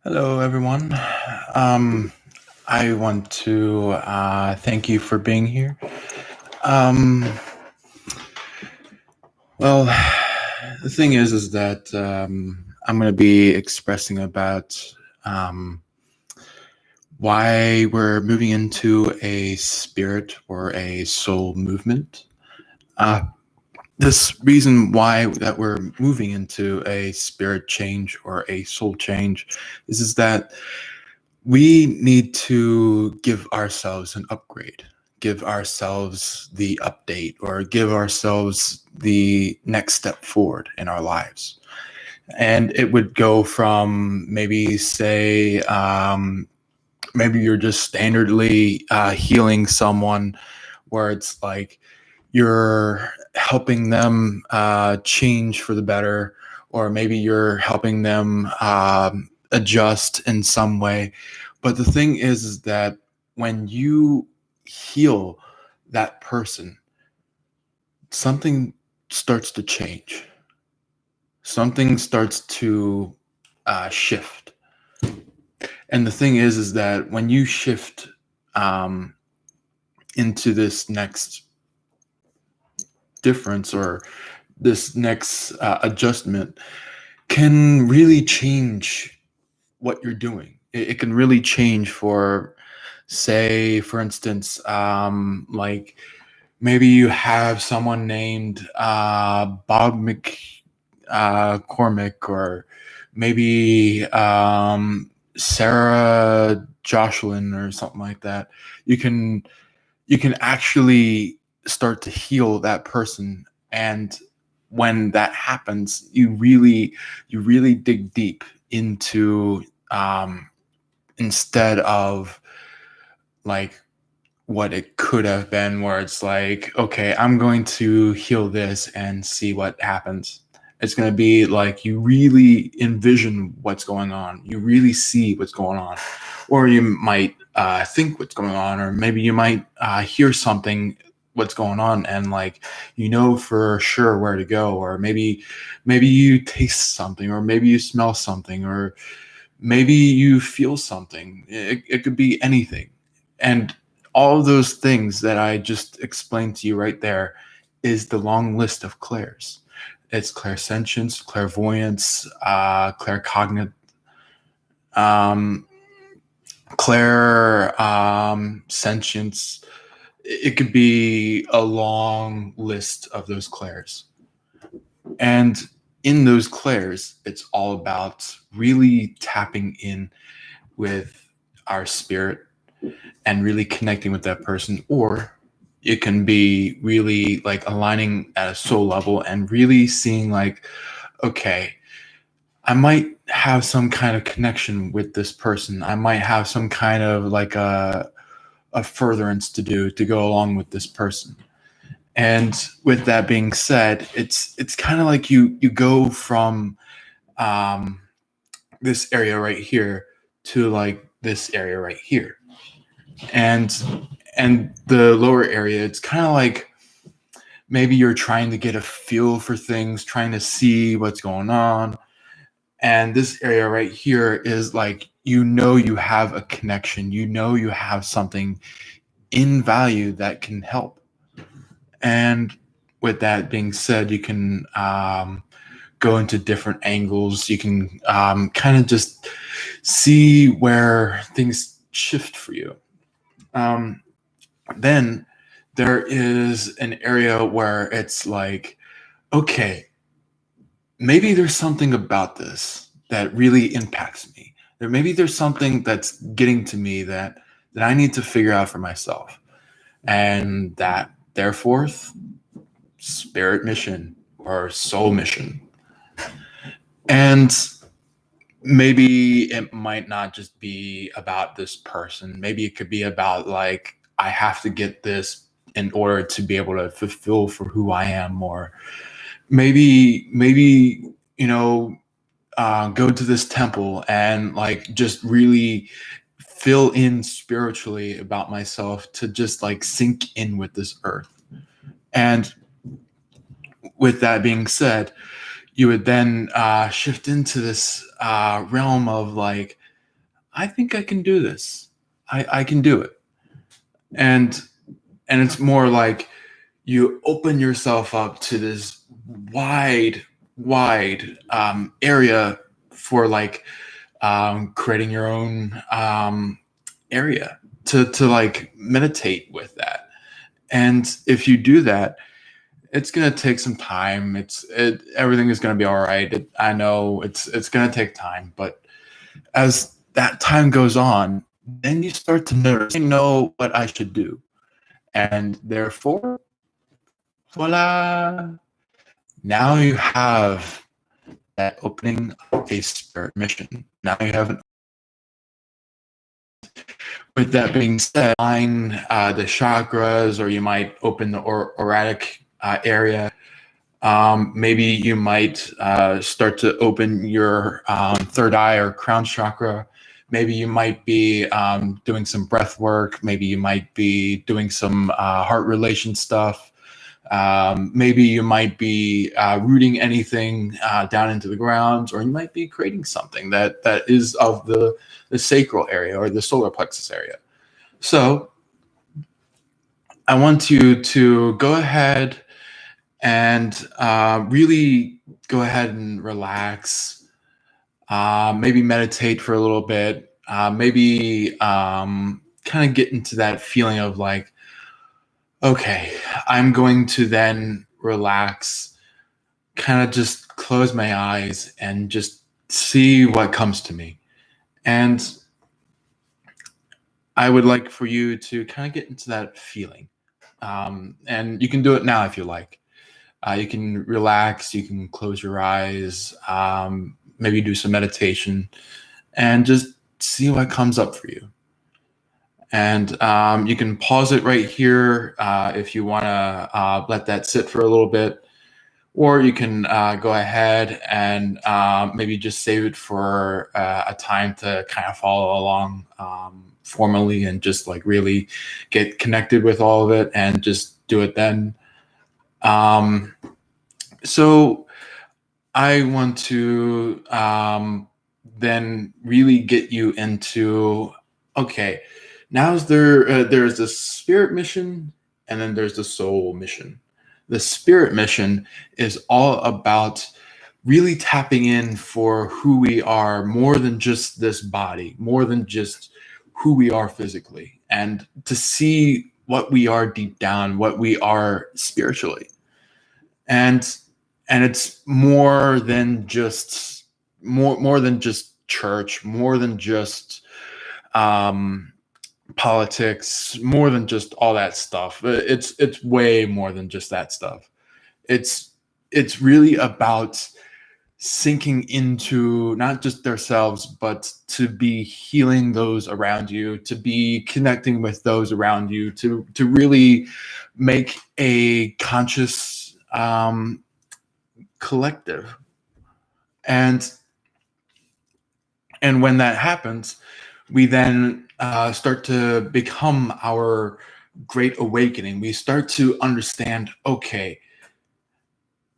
Hello, everyone. Um, I want to thank you for being here. Um, well, the thing is that I'm going to be expressing about um, why we're moving into a spirit or a soul movement. Uh, this reason why that we're moving into a spirit change or a soul change is that we need to give ourselves an upgrade, give ourselves the update, or give ourselves the next step forward in our lives. And it would go from maybe, say, maybe you're just standardly healing someone where it's like you're helping them change for the better, or maybe you're helping them adjust in some way. But the thing is that when you heal that person, something starts to change. Something starts to shift. And the thing is that when you shift um, into this next difference or this next adjustment, can really change what you're doing. It can really change for, say, for instance, like maybe you have someone named Bob Cormick, or maybe Sarah Jocelyn or something like that. You can actually start to heal that person, and when that happens, you really dig deep into instead of like what it could have been, where it's like, okay, I'm going to heal this and see what happens. It's going to be like you really envision what's going on, you really see what's going on, or you might think what's going on, or maybe you might hear something what's going on, and like you know for sure where to go, or maybe you taste something, or maybe you smell something, or maybe you feel something. It could be anything. And all of those things that I just explained to you right there is the long list of clairs. It's clairsentience, clairvoyance, claircognit, um, clair sentience. It could be a long list of those clairs. And in those clairs, it's all about really tapping in with our spirit and really connecting with that person. Or it can be really like aligning at a soul level and really seeing like, okay, I might have some kind of connection with this person. I might have some kind of like a furtherance to do to go along with this person. And with that being said, it's kind of like you go from um, this area right here to like this area right here, and the lower area, it's kind of like maybe you're trying to get a feel for things, trying to see what's going on. And this area right here is like, you have a connection, you have something in value that can help. And with that being said, you can go into different angles. You can kind of just see where things shift for you. Um, then there is an area where it's like, okay, maybe there's something about this that really impacts me. Maybe there's something that's getting to me that I need to figure out for myself. And that, therefore, spirit mission or soul mission. And maybe it might not just be about this person. Maybe it could be about like, I have to get this in order to be able to fulfill for who I am. Or maybe go to this temple and like just really fill in spiritually about myself to just like sink in with this earth. And with that being said, you would then shift into this realm of like, I think I can do this. I can do it. And it's more like you open yourself up to this wide, wide area for like creating your own area to like meditate with that. And if you do that, it's gonna take some time. Everything is gonna be all right. I know it's gonna take time, but as that time goes on, then you start to notice, I know what I should do, and therefore, voila! Now you have that opening of a spirit mission. Now you have an. With that being said, line the chakras, or you might open the auratic area. Maybe you might start to open your third eye or crown chakra. Maybe you might be doing some breath work. Maybe you might be doing some heart relation stuff. Maybe you might be rooting anything down into the ground, or you might be creating something that is of the sacral area or the solar plexus area. So I want you to go ahead and really go ahead and relax. Maybe meditate for a little bit. Maybe kind of get into that feeling of like, okay, I'm going to then relax, kind of just close my eyes and just see what comes to me. And I would like for you to kind of get into that feeling. And you can do it now if you like. You can relax, you can close your eyes, maybe do some meditation, and just see what comes up for you. And you can pause it right here if you want to let that sit for a little bit, or you can go ahead and maybe just save it for a time to kind of follow along formally and just like really get connected with all of it and just do it then. So I want to then really get you into, okay, now's there's the spirit mission, and then there's the soul mission. The spirit mission is all about really tapping in for who we are, more than just this body, more than just who we are physically, and to see what we are deep down, what we are spiritually. And it's more than just church, more than just um politics, more than just all that stuff. It's way more than just that stuff. It's really about sinking into not just themselves, but to be healing those around you, to be connecting with those around you, to really make a conscious collective. And when that happens, we then start to become our great awakening. We start to understand, okay,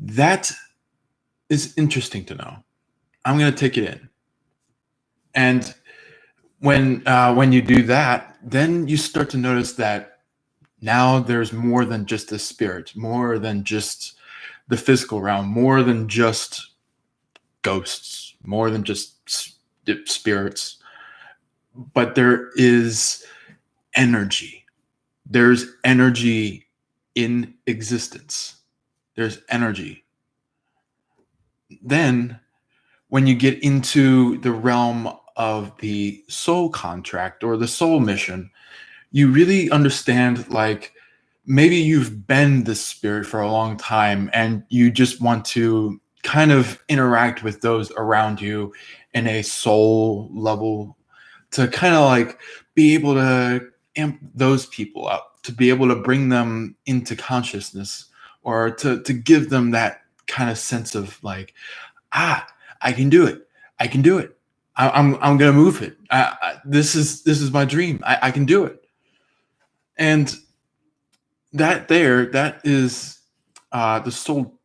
that is interesting to know. I'm going to take it in. And when you do that, then you start to notice that now there's more than just the spirit, more than just the physical realm, more than just ghosts, more than just spirits, but there is energy. There's energy in existence. There's energy. Then, when you get into the realm of the soul contract or the soul mission, you really understand, like, maybe you've been the spirit for a long time and you just want to kind of interact with those around you in a soul level, to kind of like be able to amp those people up, to be able to bring them into consciousness, or to give them that kind of sense of like, I can do it. I can do it. I'm gonna move it. This is my dream. I can do it. And that is the soul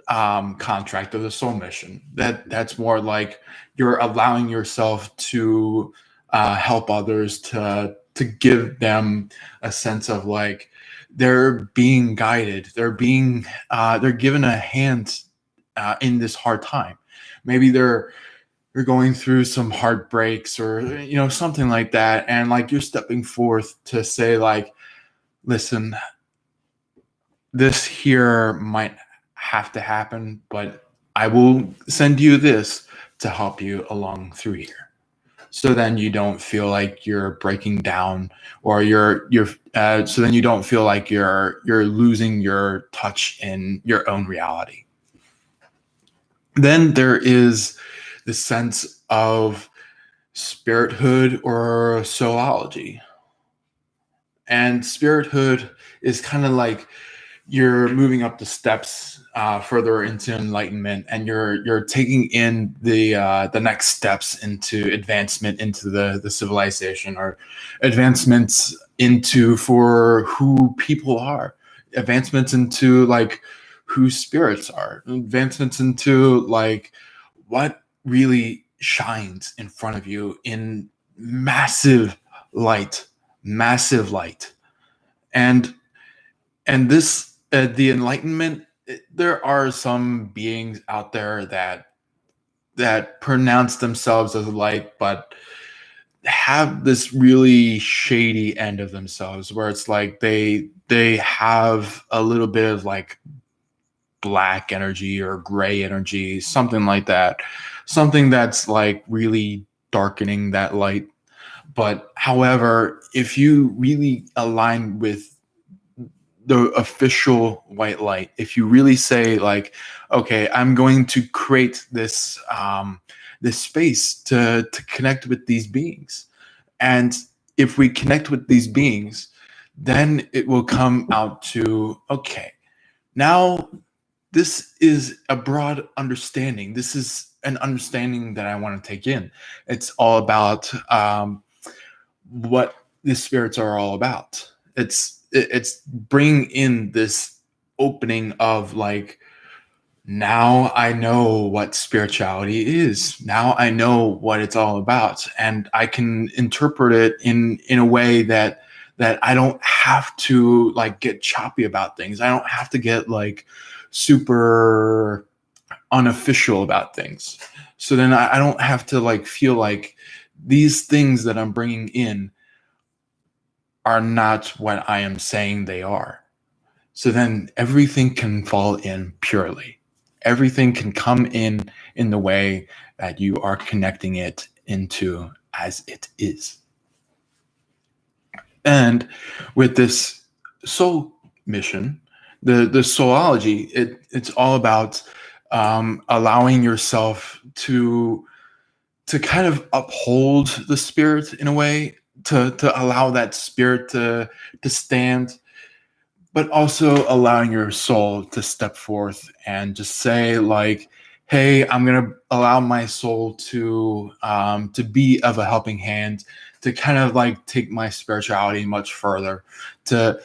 contract, or the soul mission. That's more like you're allowing yourself to help others, to give them a sense of like they're being guided, they're given a hand in this hard time. Maybe they're going through some heartbreaks or something like that, and like you're stepping forth to say like, listen, this here might have to happen, but I will send you this to help you along through here. So then you don't feel like you're breaking down, or so then you don't feel like you're losing your touch in your own reality. Then there is the sense of spirithood or soulology. And spirithood is kind of like you're moving up the steps further into enlightenment, and you're taking in the next steps into advancement into the civilization, or advancements into for who people are, advancements into like who spirits are, advancements into like what really shines in front of you in massive light, massive light. And this the enlightenment, there are some beings out there that pronounce themselves as light, but have this really shady end of themselves, where it's like they have a little bit of like black energy or gray energy, something like that, something that's like really darkening that light. But however, if you really align with the official white light, if you really say like, okay, I'm going to create this space to connect with these beings, and if we connect with these beings, then it will come out to, okay, now this is a broad understanding, this is an understanding that I want to take in. It's all about what the spirits are all about. It's bringing in this opening of like, now I know what spirituality is. Now I know what it's all about, and I can interpret it in a way that I don't have to like get choppy about things. I don't have to get like super unofficial about things. So then I don't have to like feel like these things that I'm bringing in are not what I am saying they are. So then everything can fall in purely. Everything can come in the way that you are connecting it into as it is. And with this soul mission, the soulology, it's all about allowing yourself to kind of uphold the spirit in a way, to allow that spirit to stand, but also allowing your soul to step forth and just say like, hey, I'm gonna allow my soul to be of a helping hand, to kind of like take my spirituality much further, to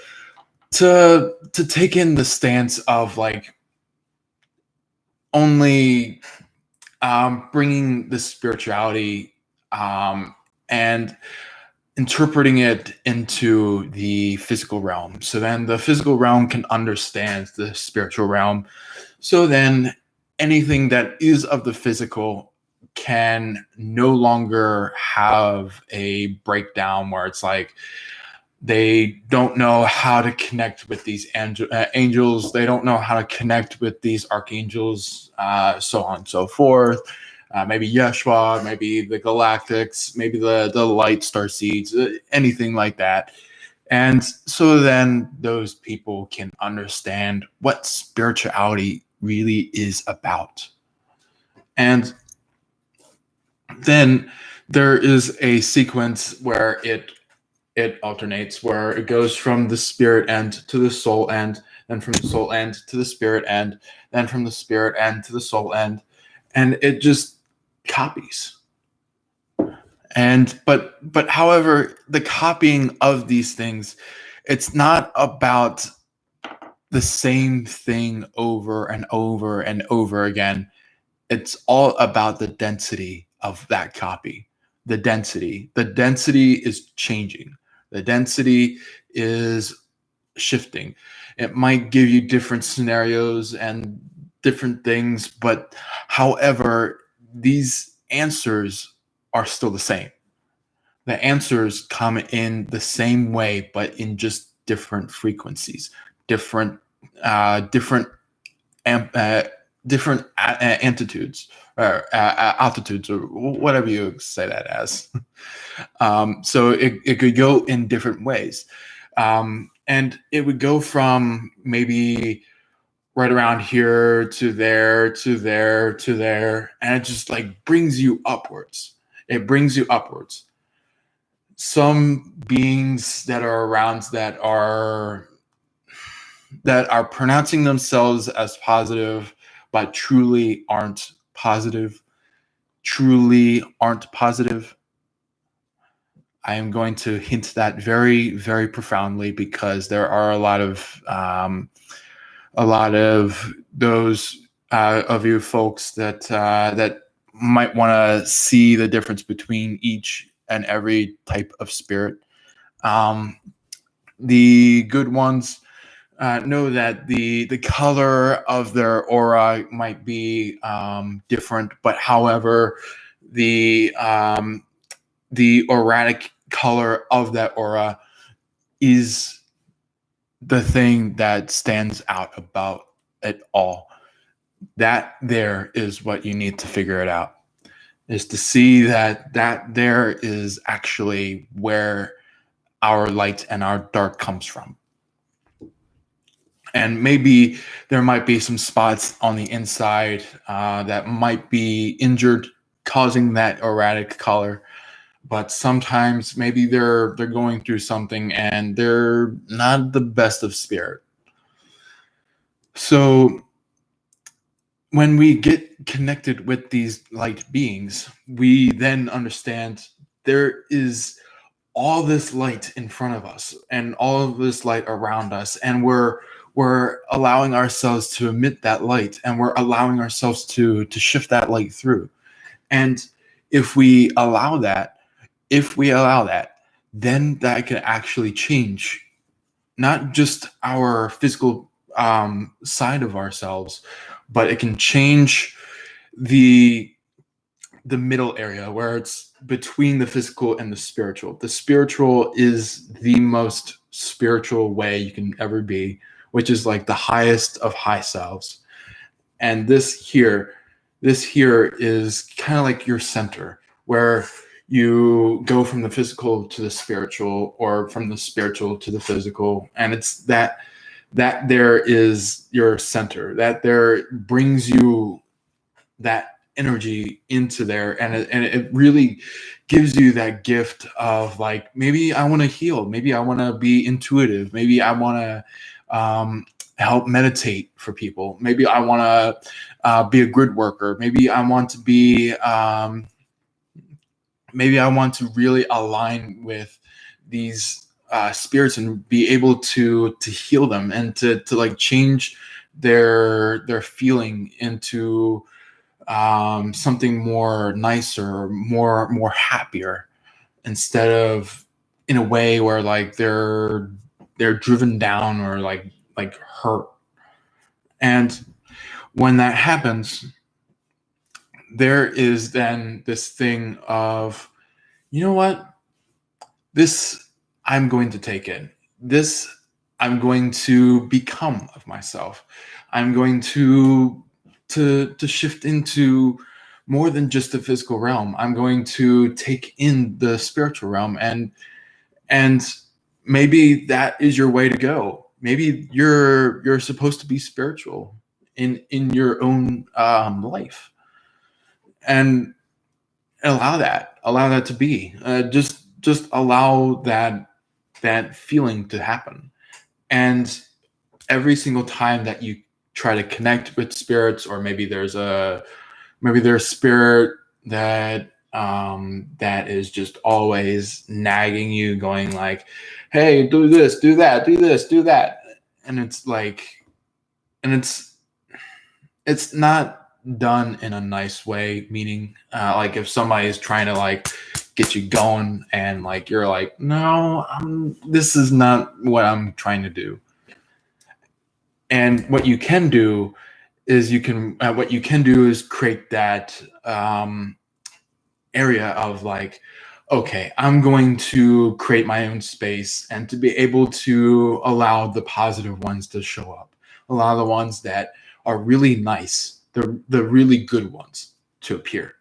to take in the stance of like only bringing the spirituality and interpreting it into the physical realm. So then the physical realm can understand the spiritual realm. So then anything that is of the physical can no longer have a breakdown where it's like they don't know how to connect with these angels. They don't know how to connect with these archangels, so on and so forth. Maybe Yeshua, maybe the Galactics, maybe the Light Star Seeds, anything like that. And so then those people can understand what spirituality really is about. And then there is a sequence where it alternates, where it goes from the spirit end to the soul end, then from the soul end to the spirit end, then from the spirit end to the soul end, and it just copies. And but however, the copying of these things, it's not about the same thing over and over and over again. It's all about the density of that copy, the density. The density is changing. The density is shifting. It might give you different scenarios and different things, but however, these answers are still the same. The answers come in the same way, but in just different frequencies, different, different, amp, different amplitudes or altitudes or whatever you say that as. So it could go in different ways. And it would go from maybe right around here to there, to there, to there. And it just like brings you upwards. It brings you upwards. Some beings that are around that are pronouncing themselves as positive, but truly aren't positive, truly aren't positive. I am going to hint that very, very profoundly because there are a lot of those of you folks that might want to see the difference between each and every type of spirit. The good ones know that the color of their aura might be different, but however, the auratic color of that aura is the thing that stands out about it all. That there is what you need to figure it out, is to see that there is actually where our light and our dark comes from. And maybe there might be some spots on the inside that might be injured, causing that erratic color. But sometimes maybe they're going through something and they're not the best of spirit. So when we get connected with these light beings, we then understand there is all this light in front of us and all of this light around us, and we're allowing ourselves to emit that light, and we're allowing ourselves to shift that light through. And if we allow that, then that can actually change not just our physical side of ourselves, but it can change the middle area where it's between the physical and the spiritual. The spiritual is the most spiritual way you can ever be, which is like the highest of high selves. And this here is kind of like your center, where you go from the physical to the spiritual, or from the spiritual to the physical. And it's that there is your center, that there brings you that energy into there, and it really gives you that gift of like, maybe I want to heal, maybe I want to be intuitive, maybe I want to help meditate for people, maybe I want to be a grid worker, maybe I want to be maybe I want to really align with these spirits and be able to heal them and to like change their feeling into something more nicer, more happier, instead of in a way where like they're driven down or like hurt. And when that happens, there is then this thing of, you know what, this I'm going to take in, this I'm going to become of myself, I'm going to shift into more than just the physical realm. I'm going to take in the spiritual realm, and maybe that is your way to go. Maybe you're supposed to be spiritual in your own life, and allow that to be. Just allow that feeling to happen. And every single time that you try to connect with spirits, or maybe there's a spirit that that is just always nagging you, going like, hey, do this, do that, do this, do that. And it's like, and it's not done in a nice way, meaning like if somebody is trying to like get you going, and like you're like, no, this is not what I'm trying to do. And what you can do is create that area of like, okay, I'm going to create my own space and to be able to allow the positive ones to show up, allow the ones that are really nice, the really good ones to appear.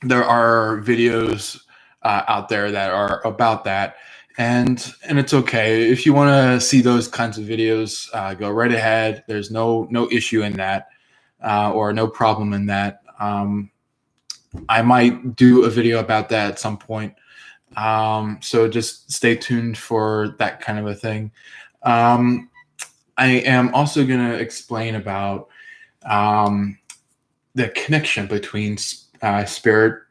There are videos out there that are about that, and it's okay if you want to see those kinds of videos. Go right ahead. There's no issue in that, or no problem in that. I might do a video about that at some point. So just stay tuned for that kind of a thing. I am also going to explain about the connection between spirit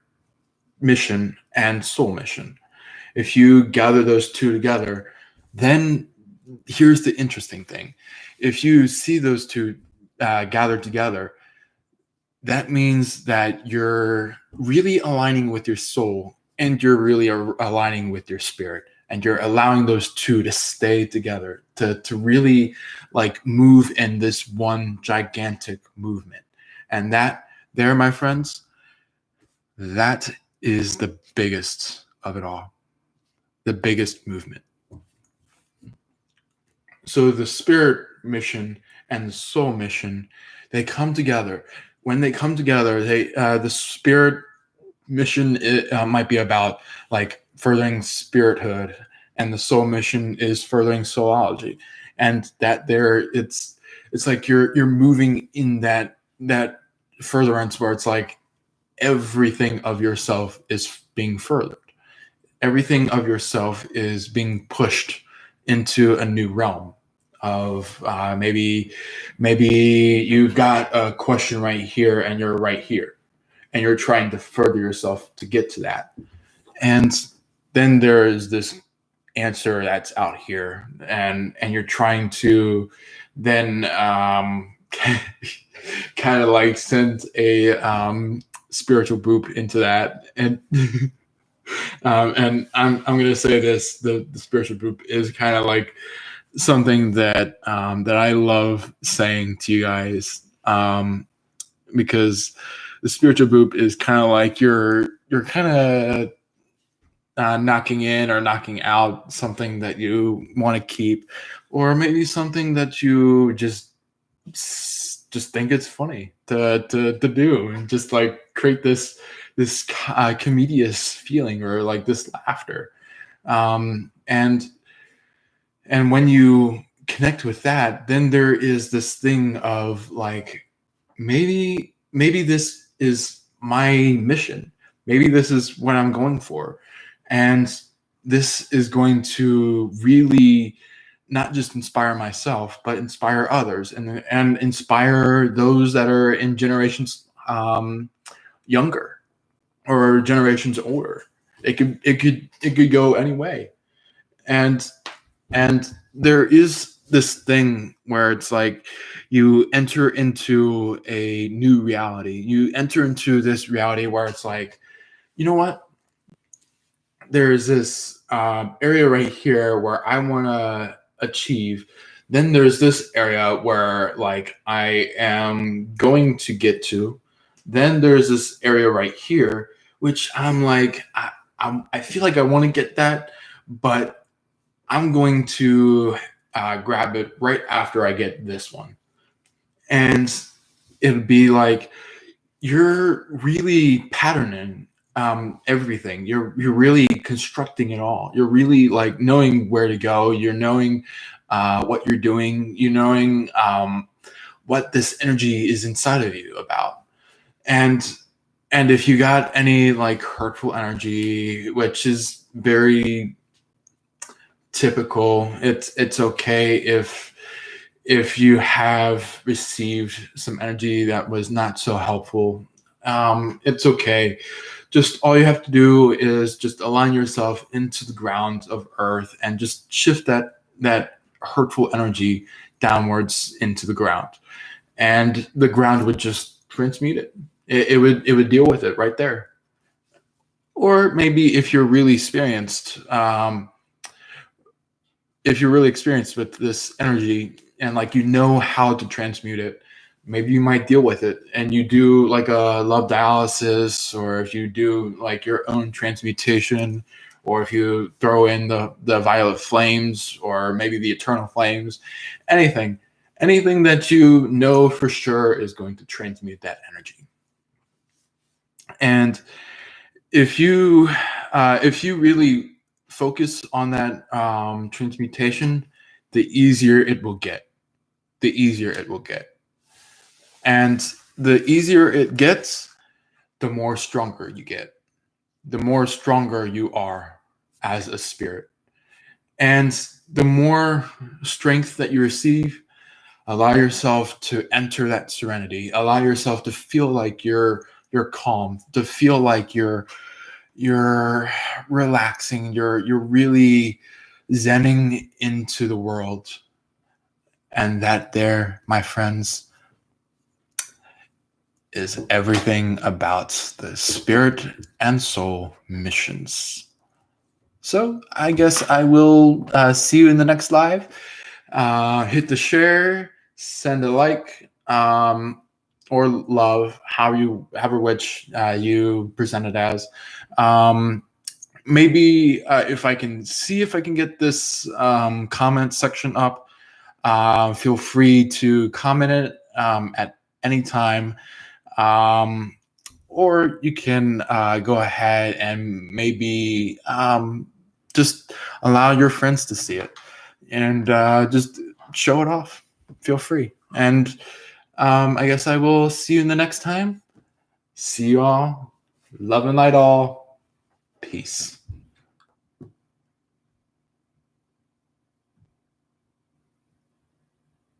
mission and soul mission. If you gather those two together, then here's the interesting thing. If you see those two gathered together, that means that you're really aligning with your soul and you're really aligning with your spirit, and you're allowing those two to stay together, to really like move in this one gigantic movement. And that there, my friends, that is the biggest of it all, the biggest movement. So the spirit mission and the soul mission, they come together. When they come together, the spirit mission might be about like furthering spirithood, and the soul mission is furthering soulology. And that there, it's like you're moving in that furtherance where it's like everything of yourself is being furthered. Everything of yourself is being pushed into a new realm of maybe you've got a question right here and you're right here and you're trying to further yourself to get to that. And then there is this answer that's out here, and you're trying to then kind of like send a spiritual boop into that. And and I'm going to say this: the spiritual boop is kind of like something that that I love saying to you guys, because the spiritual boop is kind of like you're kind of knocking in or knocking out something that you want to keep, or maybe something that you just think it's funny to do, and just like create this comedious feeling or like this laughter. And when you connect with that, then there is this thing of like, maybe this is my mission. Maybe this is what I'm going for. And this is going to really not just inspire myself, but inspire others, and inspire those that are in generations younger or generations older. It could go any way. And there is this thing where it's like you enter into a new reality. You enter into this reality where it's like, you know what? There's this area right here where I want to achieve. Then there's this area where like I am going to get to. Then there's this area right here, which I'm like, I feel like I want to get that, but I'm going to grab it right after I get this one. And it'd be like, you're really patterning everything. You're really constructing it all. You're really like knowing where to go. You're knowing what you're doing. You knowing what this energy is inside of you about. And if you got any like hurtful energy, which is very typical, it's okay if you have received some energy that was not so helpful. It's okay. Just all you have to do is just align yourself into the ground of earth and just shift that hurtful energy downwards into the ground, and the ground would just transmute it. It would deal with it right there. Or maybe if you're really experienced with this energy and like you know how to transmute it, maybe you might deal with it and you do like a love dialysis, or if you do like your own transmutation, or if you throw in the violet flames, or maybe the eternal flames, anything anything that you know for sure is going to transmute that energy. And if you really focus on that transmutation, the easier it will get. The easier it will get, and the easier it gets, the more stronger you get. The more stronger you are as a spirit, and the more strength that you receive. Allow yourself to enter that serenity. Allow yourself to feel like you're calm. To feel like you're relaxing, you're really zenning into the world. And that there, my friends, is everything about the spirit and soul missions. So I guess I will see you in the next live. Hit the share, send a like, or love, however which you present it as. Maybe if I can see if I can get this comment section up, feel free to comment it at any time. Um, or you can go ahead and maybe just allow your friends to see it and just show it off. Feel free. And I guess I will see you in the next time. See you all. Love and light all. Peace.